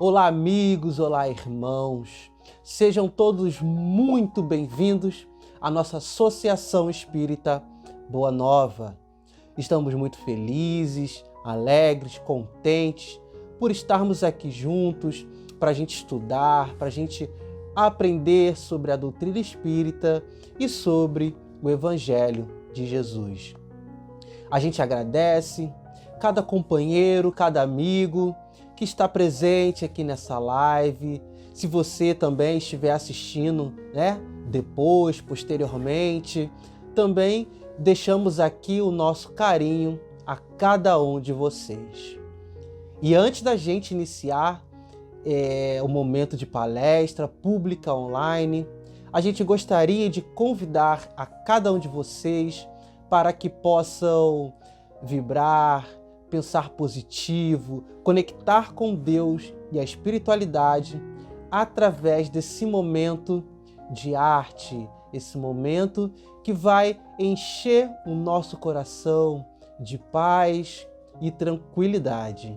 Olá, amigos, olá, irmãos. Sejam todos muito bem-vindos à nossa Associação Espírita Boa Nova. Estamos muito felizes, alegres, contentes por estarmos aqui juntos para a gente estudar, para a gente aprender sobre a doutrina espírita e sobre o Evangelho de Jesus. A gente agradece cada companheiro, cada amigo que está presente aqui nessa live. Se você também estiver assistindo, depois, posteriormente, também deixamos aqui o nosso carinho a cada um de vocês. E antes da gente iniciar o momento de palestra pública online, a gente gostaria de convidar a cada um de vocês para que possam vibrar, pensar positivo, conectar com Deus e a espiritualidade através desse momento de arte, esse momento que vai encher o nosso coração de paz e tranquilidade.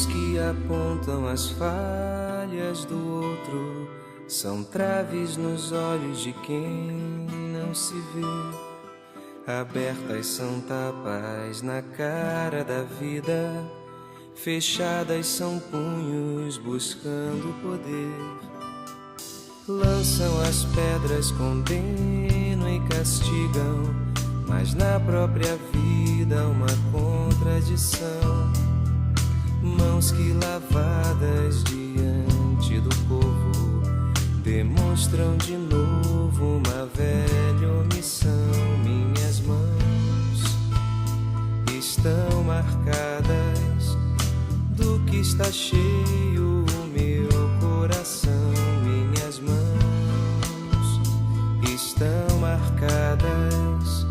Que apontam as falhas do outro são traves nos olhos de quem não se vê. Abertas são tapas na cara da vida, fechadas são punhos buscando poder. Lançam as pedras, condenam e castigam, mas na própria vida uma contradição. Mãos que lavadas diante do povo demonstram de novo uma velha omissão. Minhas mãos estão marcadas do que está cheio o meu coração. Minhas mãos estão marcadas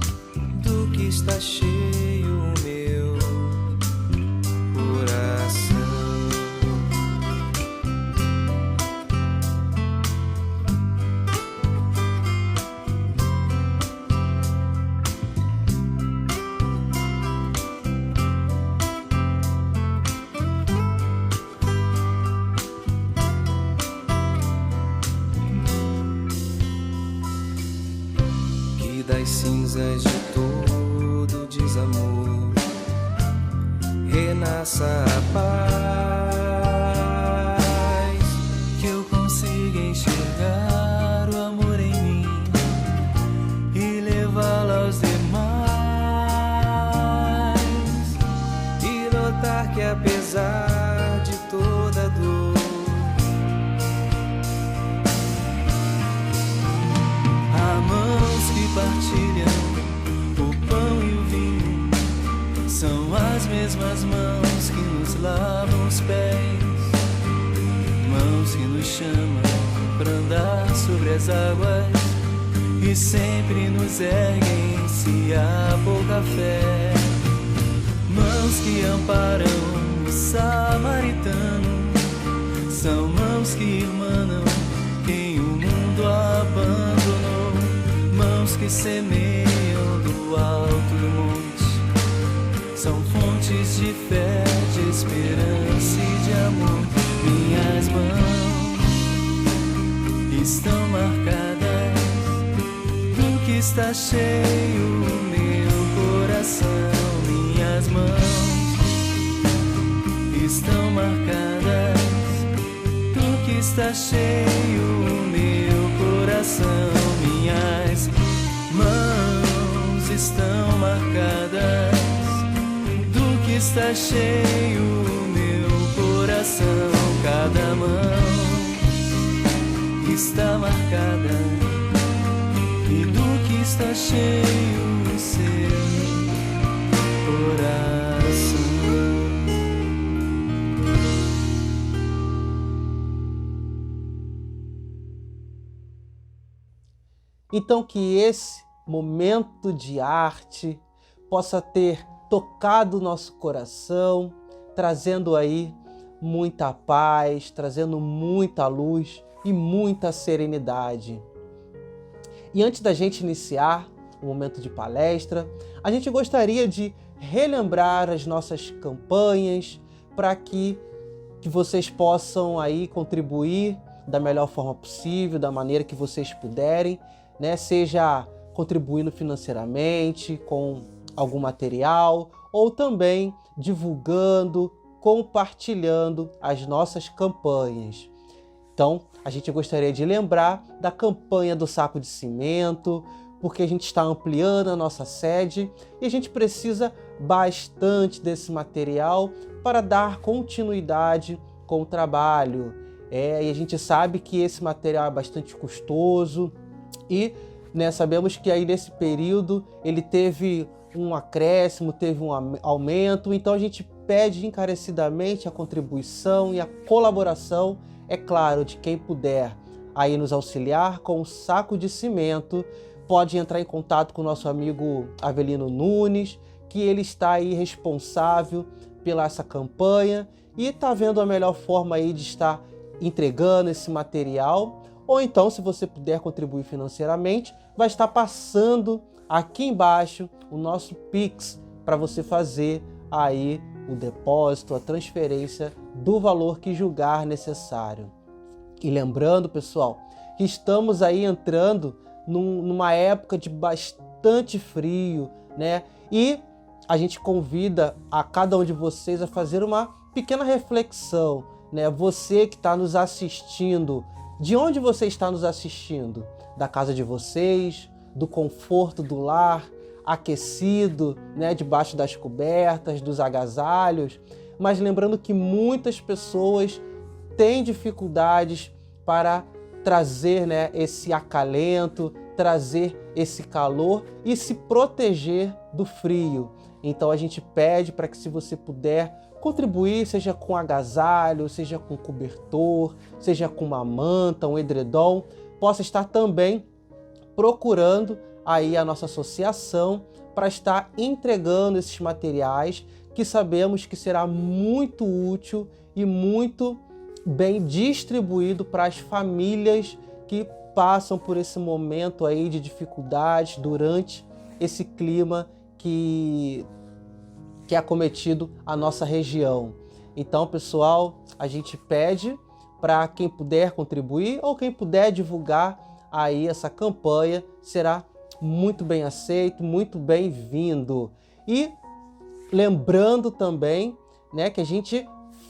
do que está cheio o meu coração. Que das cinzas de todo desamor renasça a paz, que eu consiga enxergar o amor em mim e levá-lo aos demais, e notar que apesar de toda dor, há mãos que partilham o pão e o vinho. São as mesmas mãos que nos lavam os pés, mãos que nos chamam para andar sobre as águas e sempre nos erguem se há pouca fé. Mãos que amparam o samaritano, são mãos que irmanam quem o mundo abandonou. Mãos que semeiam do alto do monte, são fontes de fé, de esperança e de amor. Minhas mãos estão marcadas do que está cheio o meu coração. Minhas mãos estão marcadas do que está cheio o meu coração. Minhas mãos estão marcadas do que está cheio o meu coração. Cada mão está marcada e do que está cheio o seu coração. Então que esse momento de arte possa ter tocado o nosso coração, trazendo aí muita paz, trazendo muita luz e muita serenidade. E antes da gente iniciar o momento de palestra, a gente gostaria de relembrar as nossas campanhas para que vocês possam aí contribuir da melhor forma possível, da maneira que vocês puderem, né? Seja contribuindo financeiramente com algum material ou também divulgando, compartilhando as nossas campanhas. Então, a gente gostaria de lembrar da campanha do saco de cimento, porque a gente está ampliando a nossa sede e a gente precisa bastante desse material para dar continuidade com o trabalho. E a gente sabe que esse material é bastante custoso e, né, sabemos que aí nesse período ele teve um acréscimo, teve um aumento, então a gente pede encarecidamente a contribuição e a colaboração, é claro, de quem puder aí nos auxiliar com o saco de cimento. Pode entrar em contato com o nosso amigo Avelino Nunes, que ele está aí responsável pela essa campanha e está vendo a melhor forma aí de estar entregando esse material. Ou então, se você puder contribuir financeiramente, vai estar passando aqui embaixo o nosso Pix para você fazer aí o depósito, a transferência do valor que julgar necessário. E lembrando, pessoal, que estamos aí entrando numa época de bastante frio, né? E a gente convida a cada um de vocês a fazer uma pequena reflexão, né? Você que está nos assistindo, de onde você está nos assistindo? Da casa de vocês, do conforto do lar, aquecido, né? Debaixo das cobertas, dos agasalhos. Mas lembrando que muitas pessoas têm dificuldades para trazer, né, esse acalento, trazer esse calor e se proteger do frio. Então a gente pede para que, se você puder contribuir, seja com agasalho, seja com cobertor, seja com uma manta, um edredom, possa estar também procurando aí a nossa associação para estar entregando esses materiais que sabemos que será muito útil e muito bem distribuído para as famílias que passam por esse momento aí de dificuldades durante esse clima que é acometido a nossa região. Então, pessoal, a gente pede para quem puder contribuir ou quem puder divulgar aí essa campanha, será muito bem aceito, muito bem-vindo. E lembrando também, né, que a gente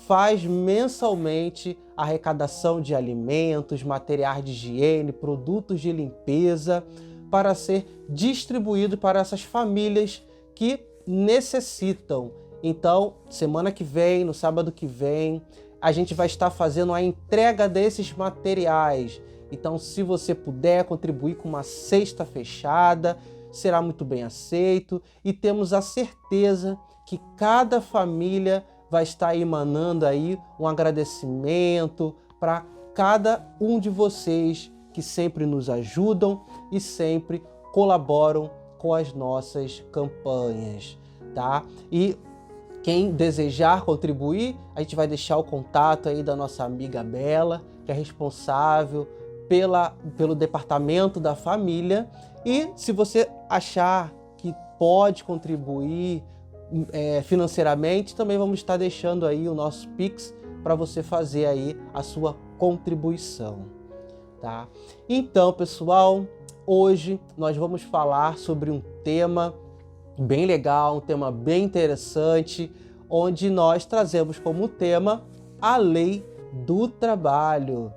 faz mensalmente a arrecadação de alimentos, materiais de higiene, produtos de limpeza para ser distribuído para essas famílias que necessitam. Então, semana que vem, no sábado que vem, a gente vai estar fazendo a entrega desses materiais. Então, se você puder contribuir com uma cesta fechada, será muito bem aceito e temos a certeza que cada família vai estar emanando aí um agradecimento para cada um de vocês que sempre nos ajudam e sempre colaboram com as nossas campanhas, tá? E quem desejar contribuir, a gente vai deixar o contato aí da nossa amiga Bela, que é responsável pelo departamento da família. E se você achar que pode contribuir financeiramente, também vamos estar deixando aí o nosso Pix para você fazer aí a sua contribuição, tá? Então, pessoal, hoje nós vamos falar sobre um tema bem legal, um tema bem interessante, onde nós trazemos como tema a lei do trabalho.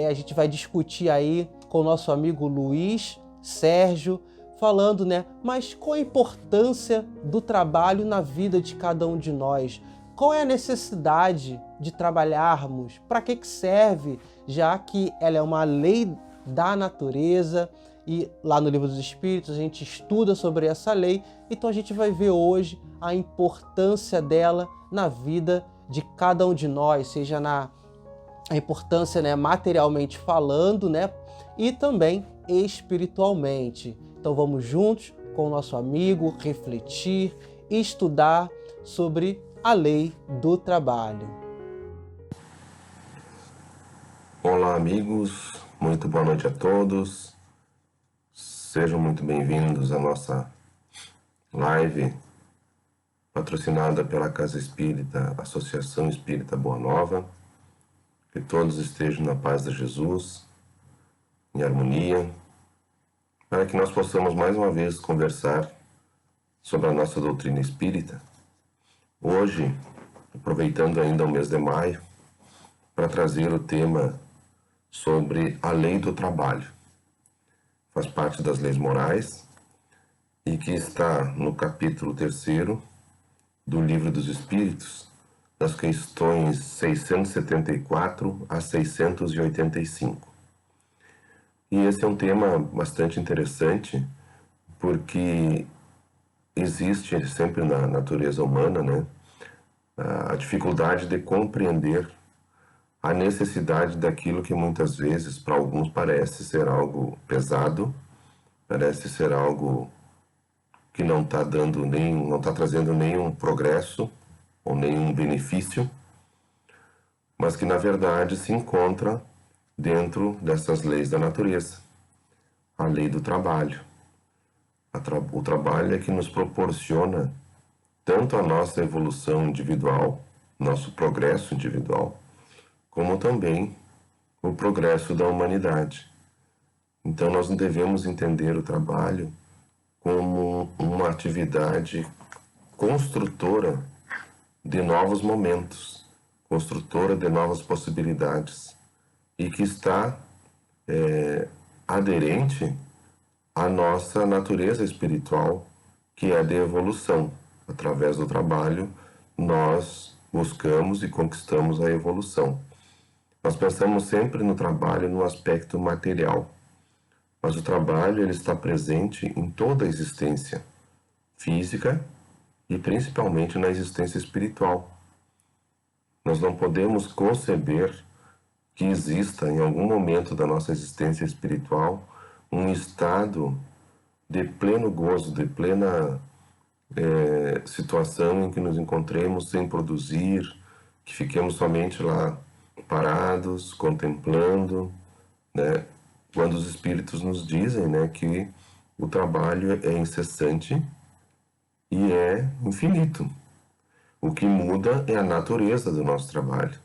A gente vai discutir aí com o nosso amigo Luiz Sérgio, falando, né, mas qual a importância do trabalho na vida de cada um de nós? Qual é a necessidade de trabalharmos? Para que serve? Já que ela é uma lei da natureza e lá no Livro dos Espíritos a gente estuda sobre essa lei, então a gente vai ver hoje a importância dela na vida de cada um de nós, seja a importância, né, materialmente falando, né, e também espiritualmente. Então vamos juntos com o nosso amigo refletir, estudar sobre a lei do trabalho. Olá, amigos, muito boa noite a todos. Sejam muito bem-vindos à nossa live patrocinada pela Casa Espírita, Associação Espírita Boa Nova. Que todos estejam na paz de Jesus, em harmonia, para que nós possamos mais uma vez conversar sobre a nossa doutrina espírita. Hoje, aproveitando ainda o mês de maio, para trazer o tema sobre a lei do trabalho. Faz parte das leis morais e que está no capítulo 3º do Livro dos Espíritos, das questões 674 a 685. E esse é um tema bastante interessante, porque existe sempre na natureza humana, né, a dificuldade de compreender a necessidade daquilo que muitas vezes para alguns parece ser algo pesado, parece ser algo que não está trazendo nenhum progresso ou nenhum benefício, mas que na verdade se encontra dentro dessas leis da natureza, a lei do trabalho. O trabalho é que nos proporciona tanto a nossa evolução individual, nosso progresso individual, como também o progresso da humanidade. Então nós não devemos entender o trabalho como uma atividade construtora de novos momentos, construtora de novas possibilidades, e que está aderente à nossa natureza espiritual, que é de evolução. Através do trabalho, nós buscamos e conquistamos a evolução. Nós pensamos sempre no trabalho no aspecto material, mas o trabalho ele está presente em toda a existência física e principalmente na existência espiritual. Nós não podemos conceber que exista em algum momento da nossa existência espiritual um estado de pleno gozo, de plena situação em que nos encontremos sem produzir, que fiquemos somente lá parados, contemplando, né? Quando os Espíritos nos dizem, né, que o trabalho é incessante e é infinito. O que muda é a natureza do nosso trabalho,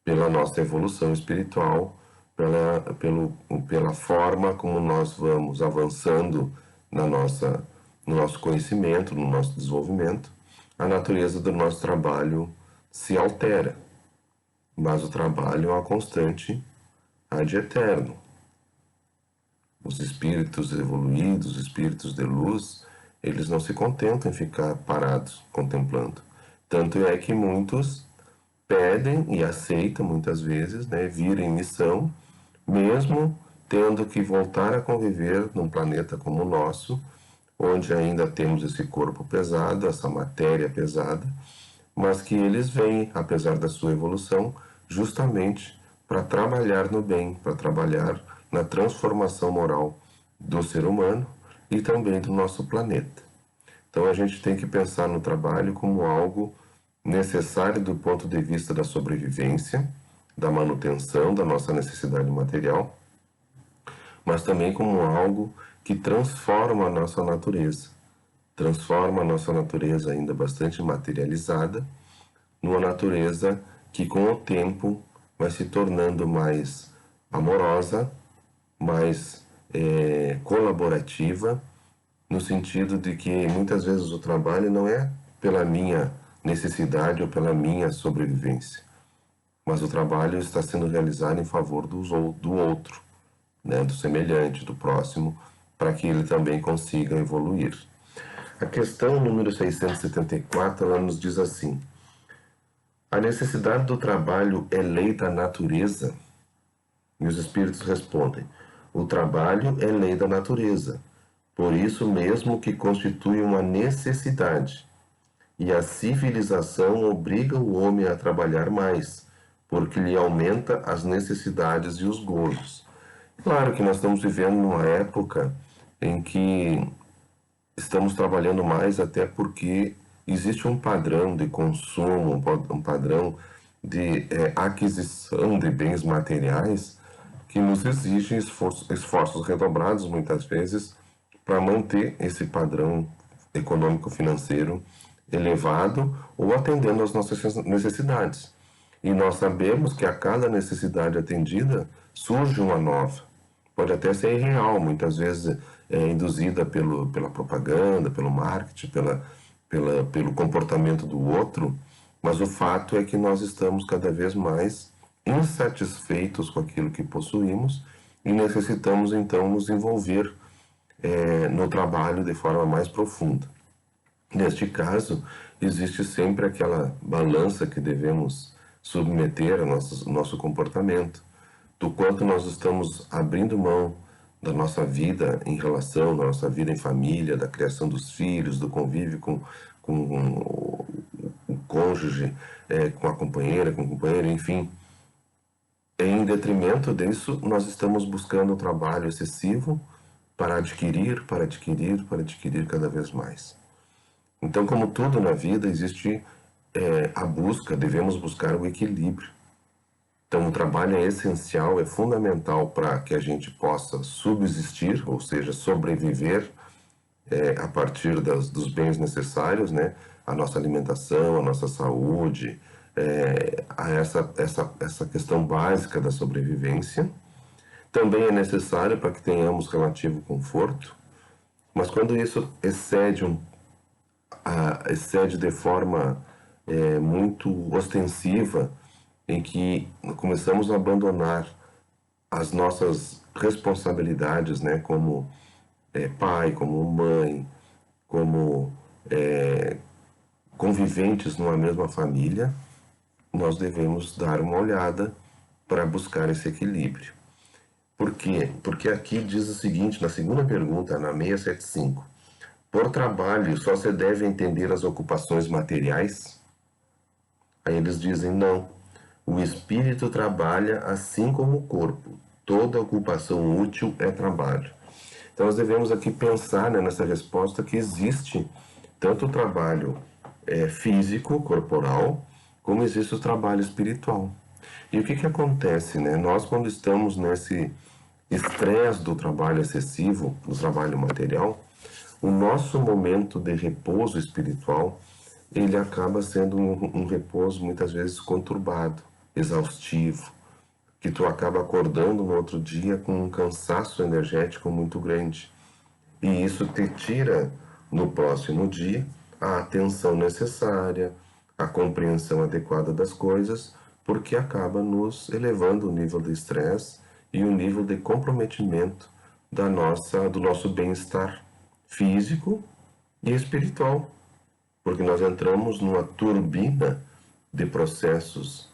pela nossa evolução espiritual, pela forma como nós vamos avançando no nosso conhecimento, no nosso desenvolvimento. A natureza do nosso trabalho se altera, mas o trabalho é uma constante ad eterno. Os espíritos evoluídos, os espíritos de luz, eles não se contentam em ficar parados, contemplando. Tanto é que muitos pedem e aceitam, muitas vezes, né, vir em missão, mesmo tendo que voltar a conviver num planeta como o nosso, onde ainda temos esse corpo pesado, essa matéria pesada, mas que eles vêm, apesar da sua evolução, justamente para trabalhar no bem, para trabalhar na transformação moral do ser humano e também do nosso planeta. Então a gente tem que pensar no trabalho como algo necessário do ponto de vista da sobrevivência, da manutenção da nossa necessidade material, mas também como algo que transforma a nossa natureza. Transforma a nossa natureza ainda bastante materializada numa natureza que com o tempo vai se tornando mais amorosa, mais colaborativa, no sentido de que muitas vezes o trabalho não é pela minha necessidade ou pela minha sobrevivência, mas o trabalho está sendo realizado em favor do outro, né, do semelhante, do próximo, para que ele também consiga evoluir. A questão número 674, ela nos diz assim: a necessidade do trabalho é lei da natureza? E os espíritos respondem: o trabalho é lei da natureza, por isso mesmo que constitui uma necessidade, e a civilização obriga o homem a trabalhar mais, porque lhe aumenta as necessidades e os gozos. Claro que nós estamos vivendo numa época em que estamos trabalhando mais, até porque existe um padrão de consumo, um padrão de aquisição de bens materiais que nos exige esforços redobrados, muitas vezes, para manter esse padrão econômico-financeiro elevado ou atendendo às nossas necessidades. E nós sabemos que a cada necessidade atendida surge uma nova. Pode até ser irreal, muitas vezes induzida pela propaganda, pelo marketing, pelo comportamento do outro, mas o fato é que nós estamos cada vez mais insatisfeitos com aquilo que possuímos e necessitamos então nos envolver no trabalho de forma mais profunda. Neste caso, existe sempre aquela balança que devemos submeter ao nosso comportamento, do quanto nós estamos abrindo mão da nossa vida em relação, da nossa vida em família, da criação dos filhos, do convívio com o cônjuge, com a companheira, com o companheiro, enfim. Em detrimento disso, nós estamos buscando um trabalho excessivo para adquirir cada vez mais. Então, como tudo na vida, existe a busca, devemos buscar o equilíbrio. Então, o trabalho é essencial, é fundamental para que a gente possa subsistir, ou seja, sobreviver a partir dos bens necessários, né? A nossa alimentação, a nossa saúde, a essa questão básica da sobrevivência. Também é necessário para que tenhamos relativo conforto, mas quando isso excede de forma muito ostensiva, em que começamos a abandonar as nossas responsabilidades, né, como pai, como mãe, como conviventes numa mesma família, nós devemos dar uma olhada para buscar esse equilíbrio. Por quê? Porque aqui diz o seguinte, na segunda pergunta, na 675, por trabalho só se deve entender as ocupações materiais? Aí eles dizem, não, o espírito trabalha assim como o corpo, toda ocupação útil é trabalho. Então nós devemos aqui pensar, né, nessa resposta que existe tanto o trabalho físico, corporal, como existe o trabalho espiritual. E o que acontece, né? Nós, quando estamos nesse estresse do trabalho excessivo, do trabalho material, o nosso momento de repouso espiritual, ele acaba sendo um repouso muitas vezes conturbado, exaustivo, que tu acaba acordando no outro dia com um cansaço energético muito grande. E isso te tira no próximo dia a atenção necessária, a compreensão adequada das coisas, porque acaba nos elevando o nível de estresse e o nível de comprometimento do nosso bem-estar físico e espiritual, porque nós entramos numa turbina de processos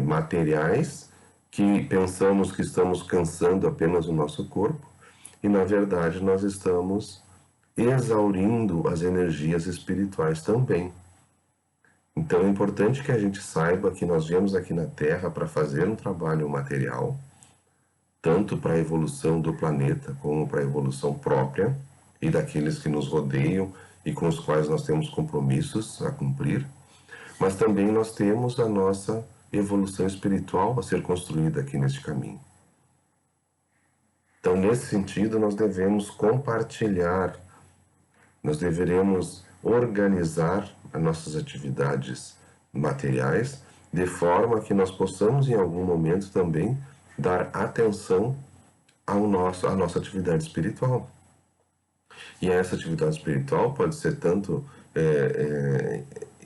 materiais que pensamos que estamos cansando apenas o nosso corpo e na verdade nós estamos exaurindo as energias espirituais também. Então é importante que a gente saiba que nós viemos aqui na Terra para fazer um trabalho material, tanto para a evolução do planeta como para a evolução própria e daqueles que nos rodeiam e com os quais nós temos compromissos a cumprir, mas também nós temos a nossa evolução espiritual a ser construída aqui neste caminho. Então, nesse sentido, nós devemos compartilhar, nós deveremos organizar as nossas atividades materiais de forma que nós possamos, em algum momento, também dar atenção à nossa atividade espiritual. E essa atividade espiritual pode ser tanto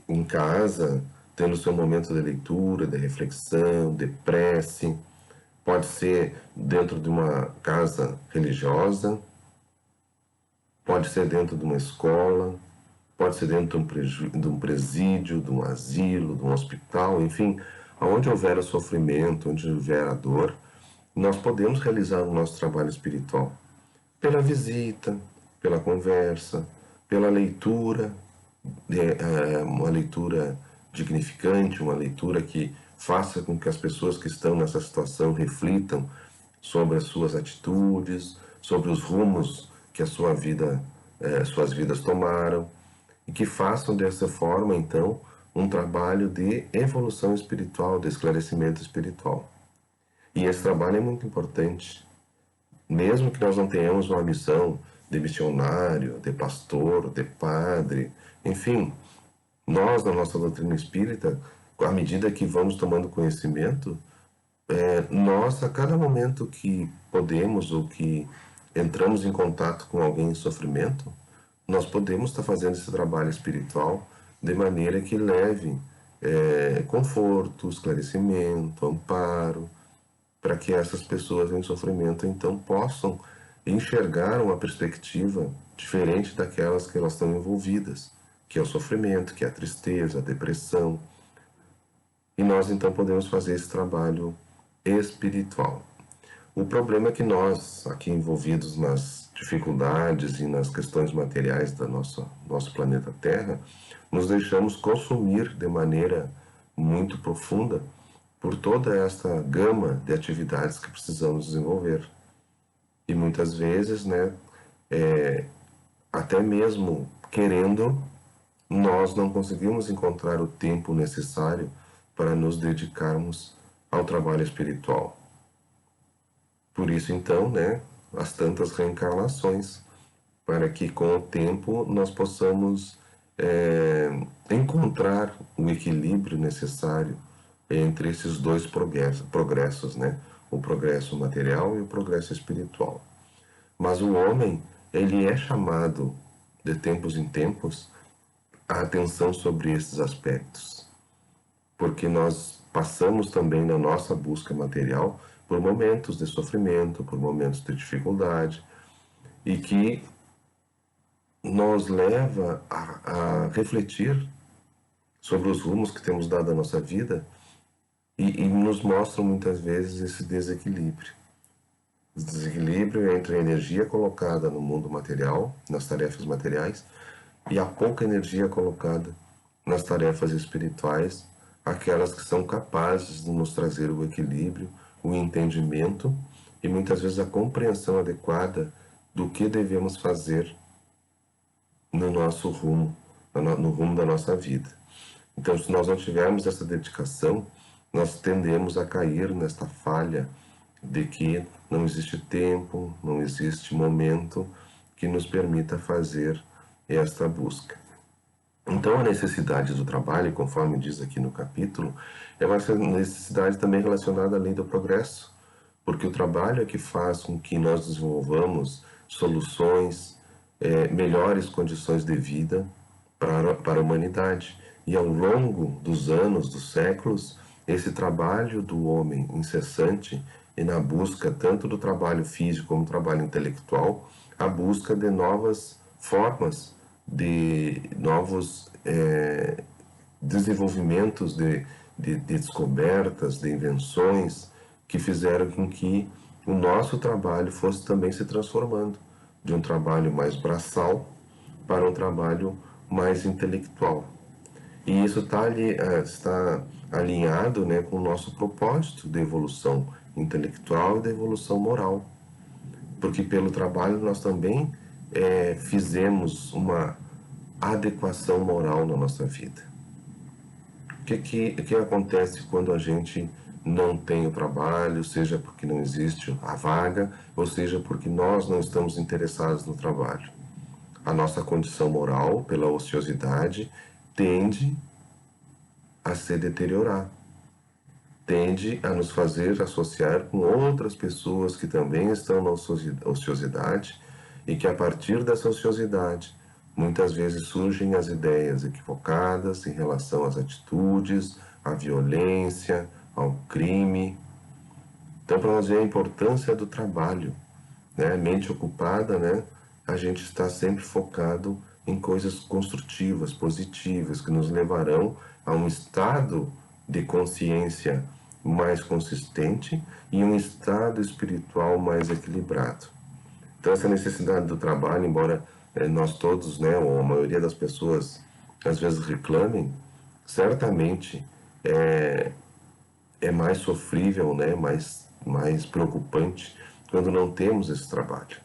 em casa, tendo seu momento de leitura, de reflexão, de prece, pode ser dentro de uma casa religiosa, pode ser dentro de uma escola, pode ser dentro de um presídio, de um asilo, de um hospital, enfim, onde houver o sofrimento, onde houver a dor, nós podemos realizar o nosso trabalho espiritual pela visita, pela conversa, pela leitura, uma leitura dignificante, uma leitura que faça com que as pessoas que estão nessa situação reflitam sobre as suas atitudes, sobre os rumos que a sua vida, suas vidas tomaram, e que façam dessa forma, então, um trabalho de evolução espiritual, de esclarecimento espiritual. E esse trabalho é muito importante. Mesmo que nós não tenhamos uma missão de missionário, de pastor, de padre, enfim, nós, na nossa doutrina espírita, à medida que vamos tomando conhecimento, nós, a cada momento que podemos ou que entramos em contato com alguém em sofrimento, nós podemos estar fazendo esse trabalho espiritual de maneira que leve conforto, esclarecimento, amparo, para que essas pessoas em sofrimento então possam enxergar uma perspectiva diferente daquelas que elas estão envolvidas, que é o sofrimento, que é a tristeza, a depressão. E nós então podemos fazer esse trabalho espiritual. O problema é que nós, aqui envolvidos nas dificuldades e nas questões materiais do nosso planeta Terra, nos deixamos consumir de maneira muito profunda por toda essa gama de atividades que precisamos desenvolver. E muitas vezes, né, até mesmo querendo, nós não conseguimos encontrar o tempo necessário para nos dedicarmos ao trabalho espiritual. Por isso, então, né, as tantas reencarnações, para que com o tempo nós possamos encontrar o equilíbrio necessário entre esses dois progressos, né? O progresso material e o progresso espiritual. Mas o homem, ele é chamado de tempos em tempos a atenção sobre esses aspectos, porque nós passamos também na nossa busca material por momentos de sofrimento, por momentos de dificuldade, e que nos leva a refletir sobre os rumos que temos dado à nossa vida e nos mostram muitas vezes esse desequilíbrio. O desequilíbrio entre a energia colocada no mundo material, nas tarefas materiais, e a pouca energia colocada nas tarefas espirituais, aquelas que são capazes de nos trazer o equilíbrio, o entendimento e muitas vezes a compreensão adequada do que devemos fazer no nosso rumo, no rumo da nossa vida. Então, se nós não tivermos essa dedicação, nós tendemos a cair nesta falha de que não existe tempo, não existe momento que nos permita fazer esta busca. Então, a necessidade do trabalho, conforme diz aqui no capítulo, é uma necessidade também relacionada à lei do progresso, porque o trabalho é que faz com que nós desenvolvamos soluções, melhores condições de vida para a humanidade. E ao longo dos anos, dos séculos, esse trabalho do homem incessante e na busca tanto do trabalho físico como do trabalho intelectual, a busca de novas formas, de novos desenvolvimentos de descobertas, de invenções, que fizeram com que o nosso trabalho fosse também se transformando de um trabalho mais braçal para um trabalho mais intelectual. E isso está alinhado, né, com o nosso propósito de evolução intelectual e de evolução moral. Porque pelo trabalho nós também fizemos uma adequação moral na nossa vida. O que acontece quando a gente não tem o trabalho, seja porque não existe a vaga, ou seja porque nós não estamos interessados no trabalho? A nossa condição moral, pela ociosidade, tende a se deteriorar, tende a nos fazer associar com outras pessoas que também estão na ociosidade e que a partir dessa ociosidade muitas vezes surgem as ideias equivocadas em relação às atitudes, à violência, ao crime. Então, para nós ver a importância do trabalho, né? Mente ocupada, né? A gente está sempre focado em coisas construtivas, positivas, que nos levarão a um estado de consciência mais consistente e um estado espiritual mais equilibrado. Então, essa necessidade do trabalho, embora nós todos, né, ou a maioria das pessoas, às vezes reclamem, certamente é mais sofrível, né? Mais preocupante quando não temos esse trabalho.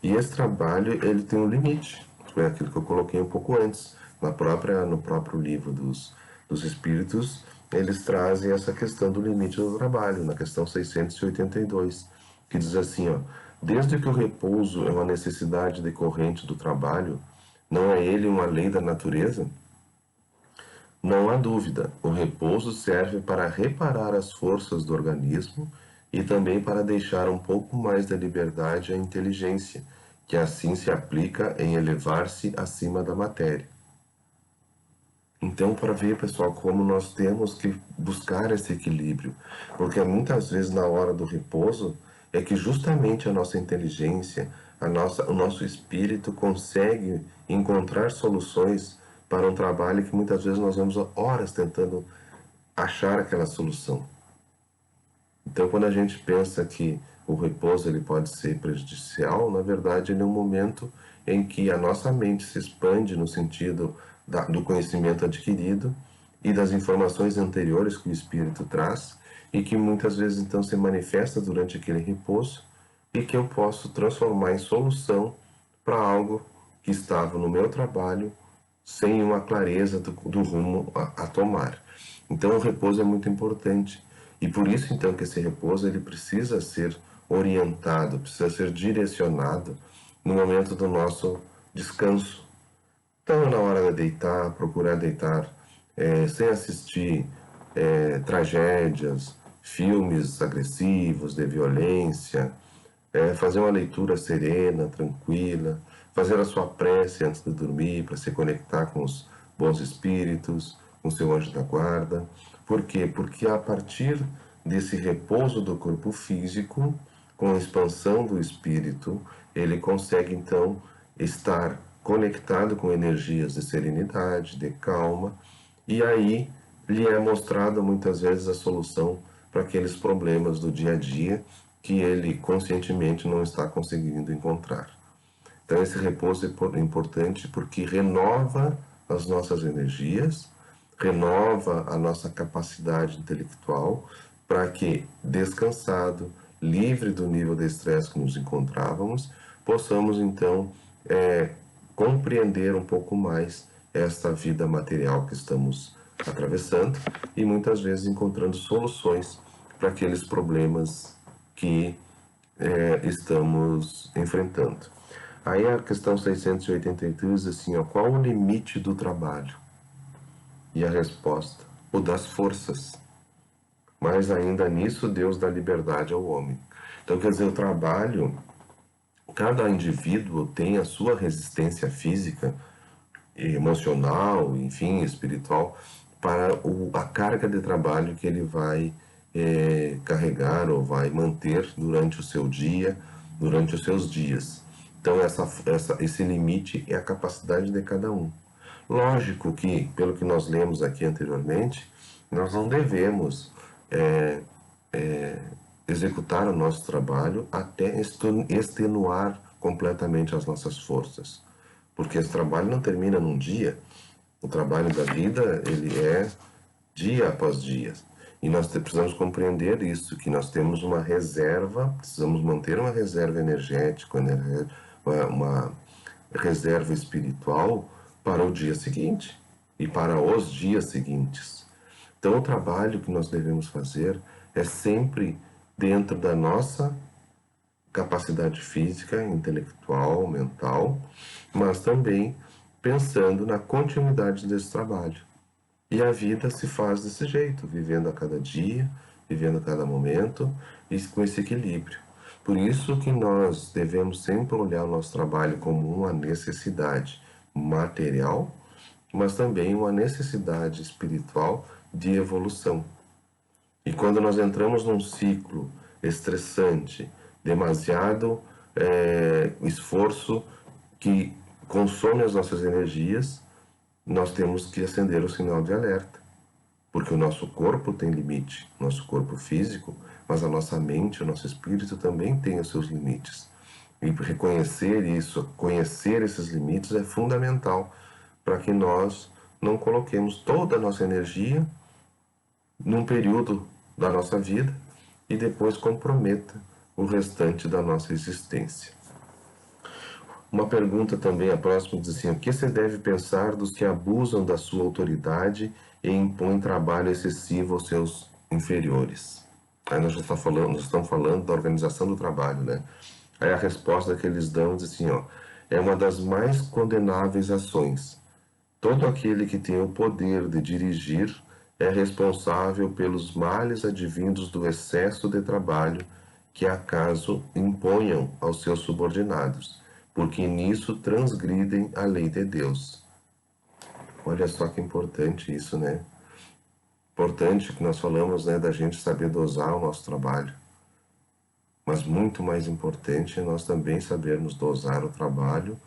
E esse trabalho, ele tem um limite. Foi aquilo que eu coloquei um pouco antes, no próprio livro dos Espíritos, eles trazem essa questão do limite do trabalho, na questão 682, que diz assim, ó: desde que o repouso é uma necessidade decorrente do trabalho, não é ele uma lei da natureza? Não há dúvida, o repouso serve para reparar as forças do organismo e também para deixar um pouco mais da liberdade à inteligência, que assim se aplica em elevar-se acima da matéria. Então, para ver, pessoal, como nós temos que buscar esse equilíbrio, porque muitas vezes na hora do repouso é que justamente a nossa inteligência, o nosso espírito consegue encontrar soluções para um trabalho que muitas vezes nós vamos horas tentando achar aquela solução. Então, quando a gente pensa que o repouso ele pode ser prejudicial, na verdade ele é um momento em que a nossa mente se expande no sentido do conhecimento adquirido e das informações anteriores que o espírito traz e que muitas vezes então se manifesta durante aquele repouso e que eu posso transformar em solução para algo que estava no meu trabalho sem uma clareza do rumo a tomar. Então o repouso é muito importante e por isso então que esse repouso ele precisa ser orientado, precisa ser direcionado no momento do nosso descanso. Então, na hora de deitar, procurar deitar sem assistir tragédias, filmes agressivos, de violência, fazer uma leitura serena, tranquila, fazer a sua prece antes de dormir para se conectar com os bons espíritos, com o seu anjo da guarda. Por quê? Porque a partir desse repouso do corpo físico, com a expansão do espírito, ele consegue então estar conectado com energias de serenidade, de calma, e aí lhe é mostrada muitas vezes a solução para aqueles problemas do dia a dia que ele conscientemente não está conseguindo encontrar. Então esse repouso é importante porque renova as nossas energias, renova a nossa capacidade intelectual para que, descansado, livre do nível de estresse que nos encontrávamos, possamos então compreender um pouco mais esta vida material que estamos atravessando e muitas vezes encontrando soluções para aqueles problemas que estamos enfrentando. Aí a questão 683 diz assim, ó: qual o limite do trabalho? E a resposta: o das forças. Mas ainda nisso Deus dá liberdade ao homem. Então quer dizer, o trabalho, cada indivíduo tem a sua resistência física, emocional, enfim, espiritual, para a carga de trabalho que ele vai carregar ou vai manter durante o seu dia, durante os seus dias. Então esse limite é a capacidade de cada um. Lógico que, pelo que nós lemos aqui anteriormente, nós não devemos executar o nosso trabalho até extenuar completamente as nossas forças. Porque esse trabalho não termina num dia. O trabalho da vida, ele é dia após dia. E nós precisamos compreender isso, que nós temos uma reserva, precisamos manter uma reserva energética, uma reserva espiritual para o dia seguinte e para os dias seguintes. Então o trabalho que nós devemos fazer é sempre dentro da nossa capacidade física, intelectual, mental, mas também pensando na continuidade desse trabalho. E a vida se faz desse jeito, vivendo a cada dia, vivendo a cada momento e com esse equilíbrio. Por isso que nós devemos sempre olhar o nosso trabalho como uma necessidade material, mas também uma necessidade espiritual de evolução. E quando nós entramos num ciclo estressante, demasiado esforço que consome as nossas energias, nós temos que acender o sinal de alerta, porque o nosso corpo tem limite, nosso corpo físico, mas a nossa mente, o nosso espírito também tem os seus limites. E reconhecer isso, conhecer esses limites é fundamental para que nós não coloquemos toda a nossa energia num período da nossa vida e depois comprometa o restante da nossa existência. Uma pergunta também, a próxima, diz assim: o que se deve pensar dos que abusam da sua autoridade e impõem trabalho excessivo aos seus inferiores? Aí nós estamos falando da organização do trabalho, né? Aí a resposta que eles dão diz assim, ó: é uma das mais condenáveis ações. Todo aquele que tem o poder de dirigir é responsável pelos males advindos do excesso de trabalho que acaso imponham aos seus subordinados, porque nisso transgridem a lei de Deus. Olha só que importante isso, né? Importante que nós falamos, né, da gente saber dosar o nosso trabalho. Mas muito mais importante é nós também sabermos dosar o trabalho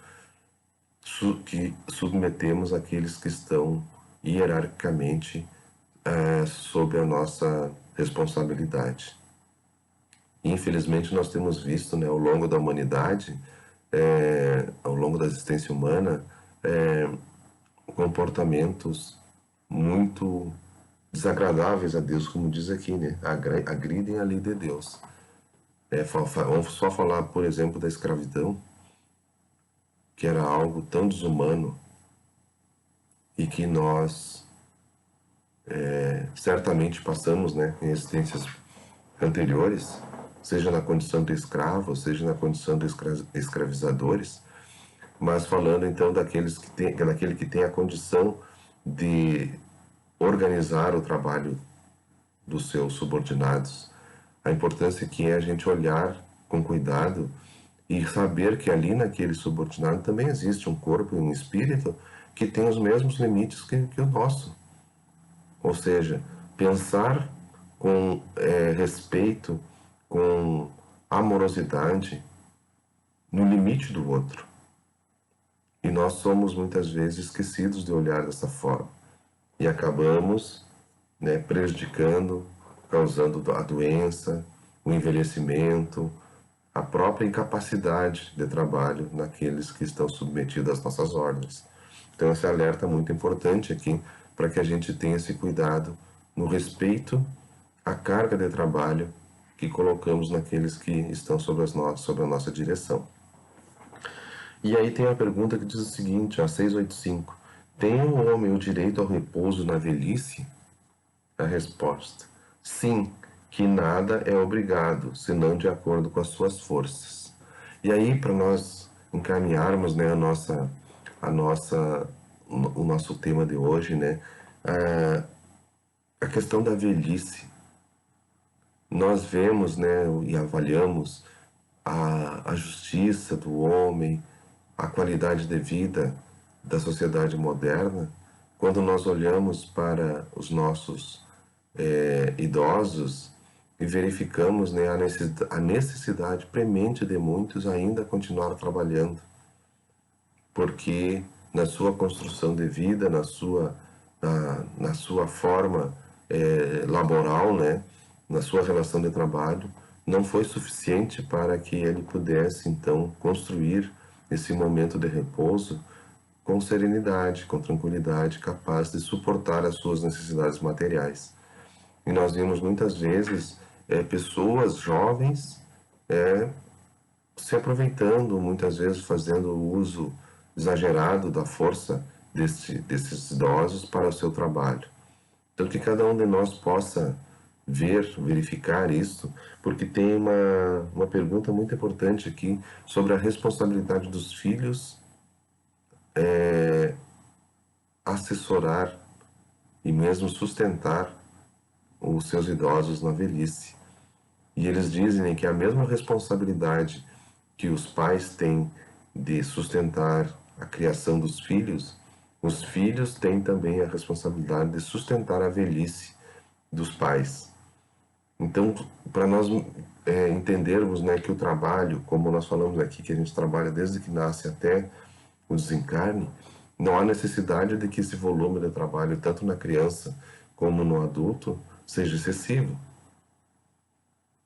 que submetemos àqueles que estão hierarquicamente sob a nossa responsabilidade. Infelizmente nós temos visto, né, ao longo da humanidade, ao longo da existência humana, comportamentos muito desagradáveis a Deus, como diz aqui, né? Agridem a lei de Deus. Vamos só falar, por exemplo, da escravidão, que era algo tão desumano e que nós certamente passamos, né, em existências anteriores, seja na condição de escravo, seja na condição de escravizadores, mas falando então daquele que tem a condição de organizar o trabalho dos seus subordinados, a importância que é a gente olhar com cuidado e saber que ali naquele subordinado também existe um corpo e um espírito que tem os mesmos limites que o nosso. Ou seja, pensar com respeito, com amorosidade no limite do outro. E nós somos muitas vezes esquecidos de olhar dessa forma e acabamos, né, prejudicando, causando a doença, o envelhecimento, a própria incapacidade de trabalho naqueles que estão submetidos às nossas ordens. Então esse alerta é muito importante aqui para que a gente tenha esse cuidado no respeito à carga de trabalho que colocamos naqueles que estão sob a nossa direção. E aí tem a pergunta que diz o seguinte, a 685: tem o homem o direito ao repouso na velhice? A resposta: sim, que nada é obrigado, senão de acordo com as suas forças. E aí, para nós encaminharmos, né, o nosso tema de hoje, né, a questão da velhice. Nós vemos, né, e avaliamos a justiça do homem, a qualidade de vida da sociedade moderna, quando nós olhamos para os nossos idosos e verificamos, né, a necessidade premente de muitos ainda continuar trabalhando, porque na sua construção de vida, na sua forma laboral, né, na sua relação de trabalho, não foi suficiente para que ele pudesse então construir esse momento de repouso com serenidade, com tranquilidade, capaz de suportar as suas necessidades materiais. E nós vimos muitas vezes pessoas jovens se aproveitando, muitas vezes fazendo uso exagerado da força desses idosos para o seu trabalho. Então que cada um de nós possa verificar isso, porque tem uma pergunta muito importante aqui sobre a responsabilidade dos filhos assessorar e mesmo sustentar os seus idosos na velhice. E eles dizem que a mesma responsabilidade que os pais têm de sustentar a criação dos filhos, os filhos têm também a responsabilidade de sustentar a velhice dos pais. Então, para nós entendermos, né, que o trabalho, como nós falamos aqui, que a gente trabalha desde que nasce até o desencarne, não há necessidade de que esse volume de trabalho, tanto na criança como no adulto, seja excessivo.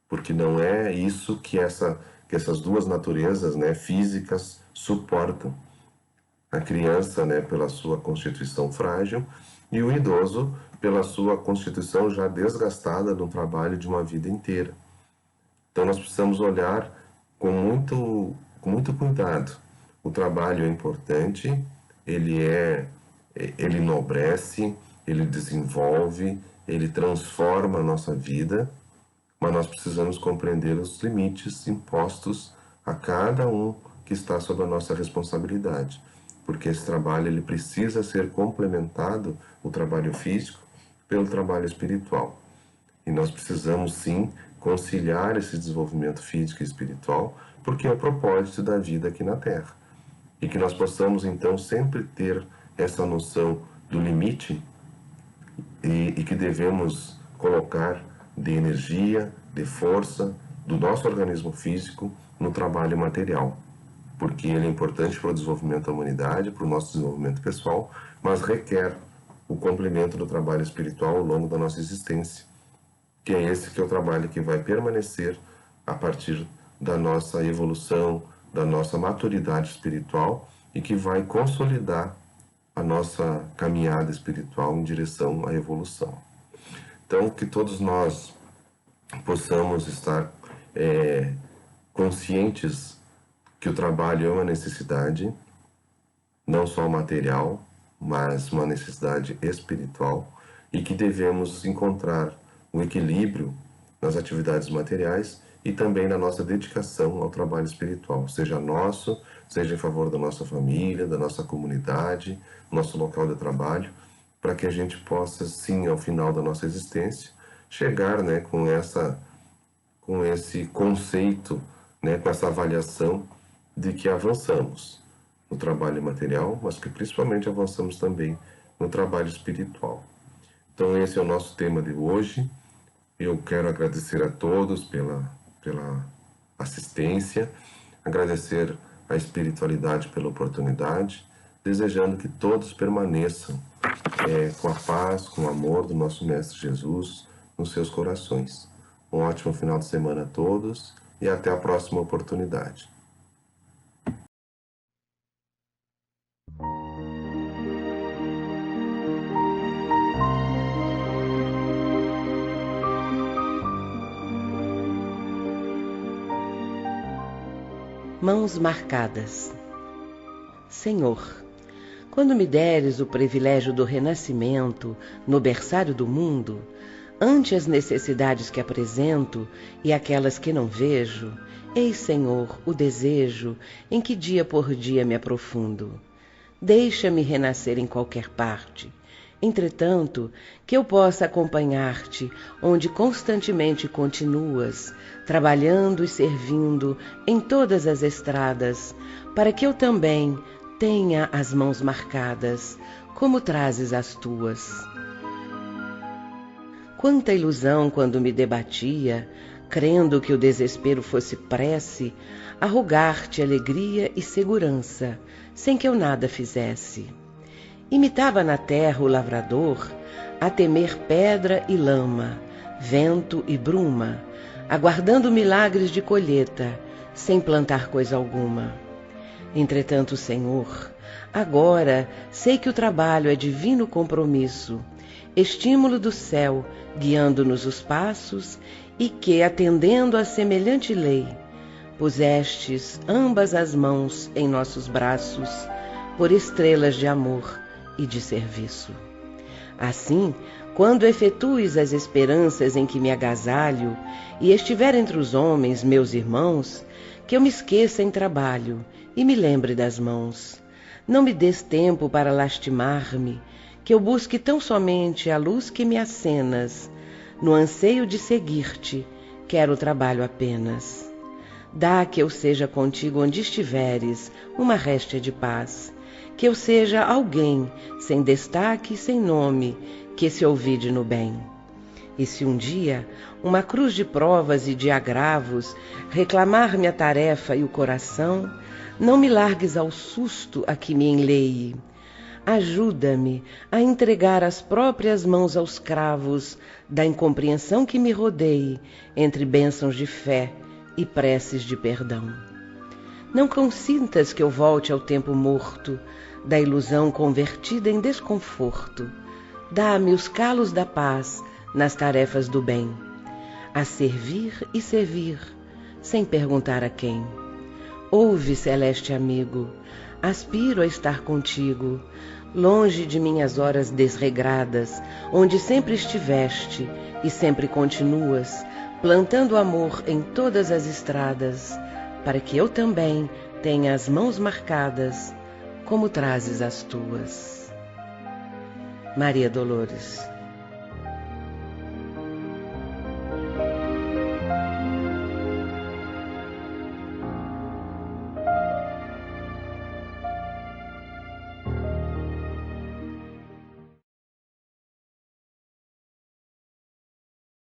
Porque não é isso que essas duas naturezas, né, físicas suportam. A criança, né, pela sua constituição frágil, e o idoso pela sua constituição já desgastada no trabalho de uma vida inteira. Então nós precisamos olhar com muito cuidado. O trabalho é importante, ele enobrece, ele desenvolve, ele transforma a nossa vida, mas nós precisamos compreender os limites impostos a cada um que está sob a nossa responsabilidade, porque esse trabalho ele precisa ser complementado, o trabalho físico, pelo trabalho espiritual. E nós precisamos sim conciliar esse desenvolvimento físico e espiritual, porque é o propósito da vida aqui na Terra. E que nós possamos então sempre ter essa noção do limite e que devemos colocar de energia, de força do nosso organismo físico no trabalho material, porque ele é importante para o desenvolvimento da humanidade, para o nosso desenvolvimento pessoal, mas requer o complemento do trabalho espiritual ao longo da nossa existência, que é esse que é o trabalho que vai permanecer a partir da nossa evolução, da nossa maturidade espiritual e que vai consolidar a nossa caminhada espiritual em direção à evolução. Então, que todos nós possamos estar conscientes que o trabalho é uma necessidade, não só material, mas uma necessidade espiritual, e que devemos encontrar um equilíbrio nas atividades materiais e também na nossa dedicação ao trabalho espiritual, seja nosso, seja em favor da nossa família, da nossa comunidade, nosso local de trabalho, para que a gente possa, sim, ao final da nossa existência, chegar, né, com esse conceito, né, com essa avaliação de que avançamos no trabalho material, mas que principalmente avançamos também no trabalho espiritual. Então esse é o nosso tema de hoje. Eu quero agradecer a todos pela assistência, agradecer a espiritualidade pela oportunidade, desejando que todos permaneçam com a paz, com o amor do nosso Mestre Jesus nos seus corações. Um ótimo final de semana a todos e até a próxima oportunidade. Mãos marcadas. Senhor, quando me deres o privilégio do renascimento no berçário do mundo, ante as necessidades que apresento e aquelas que não vejo, eis, Senhor, o desejo em que dia por dia me aprofundo. Deixa-me renascer em qualquer parte, entretanto, que eu possa acompanhar-te onde constantemente continuas, trabalhando e servindo em todas as estradas, para que eu também tenha as mãos marcadas, como trazes as tuas. Quanta ilusão quando me debatia, crendo que o desespero fosse prece, arrogar-te alegria e segurança, sem que eu nada fizesse. Imitava na terra o lavrador, a temer pedra e lama, vento e bruma, aguardando milagres de colheita, sem plantar coisa alguma. Entretanto, Senhor, agora sei que o trabalho é divino compromisso, estímulo do céu, guiando-nos os passos, e que, atendendo a semelhante lei, pusestes ambas as mãos em nossos braços, por estrelas de amor e de serviço. Assim, quando efetues as esperanças em que me agasalho, e estiver entre os homens, meus irmãos, que eu me esqueça em trabalho e me lembre das mãos. Não me des tempo para lastimar-me, que eu busque tão somente a luz que me acenas. No anseio de seguir-te, quero o trabalho apenas. Dá que eu seja contigo onde estiveres, uma réstia de paz. Que eu seja alguém, sem destaque e sem nome, que se ouvide no bem. E se um dia, uma cruz de provas e de agravos, reclamar-me a tarefa e o coração, não me largues ao susto a que me enleie. Ajuda-me a entregar as próprias mãos aos cravos da incompreensão que me rodeie entre bênçãos de fé e preces de perdão. Não consintas que eu volte ao tempo morto, da ilusão convertida em desconforto. Dá-me os calos da paz nas tarefas do bem, a servir e servir, sem perguntar a quem. Ouve, celeste amigo, aspiro a estar contigo, longe de minhas horas desregradas, onde sempre estiveste e sempre continuas, plantando amor em todas as estradas, para que eu também tenha as mãos marcadas, como trazes as tuas. Maria Dolores.